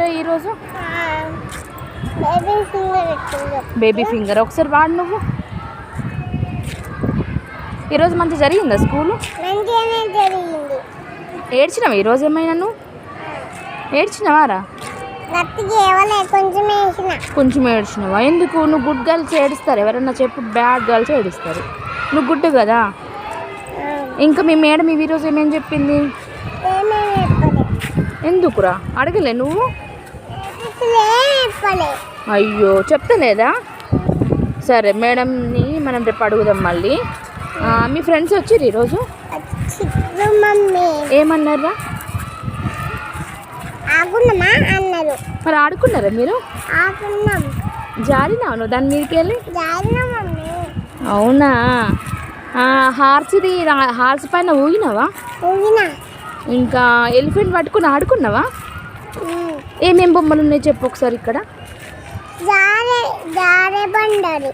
ఈరోజు baby finger ఒకసారి వాడు నువ్వు. ఈరోజు మంచిగా జరిగిందా స్కూలు? ఏడ్చినావా ఈరోజు ఏమైనా? నువ్వు ఏడ్చినవారా? కొంచెం ఏడ్చినావా? ఎందుకు? నువ్వు గుడ్ గర్ల్స్ ఏడుస్తారు, ఎవరన్నా చెప్పు. బ్యాడ్ గర్ల్స్ ఏడుస్తారు, నువ్వు గుడ్ కదా. ఇంకా మీ మేడం ఈరోజు ఏమేమి చెప్పింది? ఎందుకురా అడగలే నువ్వు? అయ్యో చెప్తలేదా? సరే మేడంని మనం రేపు అడుగుదాం మళ్ళీ. మీ ఫ్రెండ్స్ వచ్చిర్రు ఈరోజు? ఏమన్నారా? మరి ఆడుకున్నారా మీరు? జారినావు నువ్వు దాని మీదకి వెళ్ళి? అవునా? హార్స్ పైన ఊగినావా? ఇంకా ఎలిఫెంట్ పట్టుకుని ఆడుకున్నావా? ఏమేం బొమ్మలు ఉన్నాయి చెప్పు ఒకసారి. ఇక్కడ జారే బండారు